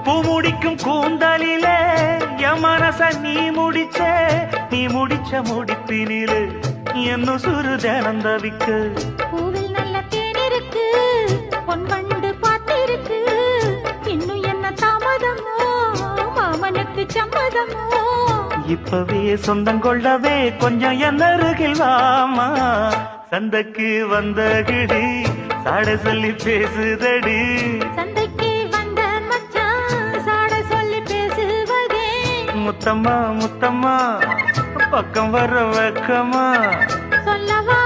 பூ முடிக்கும் கூந்தலிலே என் மனச நீ முடிச்ச முடிப்பினிலே என்ன சுரு தினந்தவிக்கு பூவில் நல்ல தேன் இருக்கு பொன் வண்டு பார்த்திருக்கு இன்னும் என்ன தாமதமோ மாமனுக்கு சம்மதமோ இப்பவே சொந்தம் கொள்ளவே கொஞ்சம் என் அருகில் வாமா சந்தைக்கு வந்த கிடி சாட சொல்லி பேசுதடி சந்தைக்கு வந்த மச்சான் சாட சொல்லி பேசுவதே முத்தம்மா முத்தம்மா பக்கம் வர வெக்கமா சொல்லவா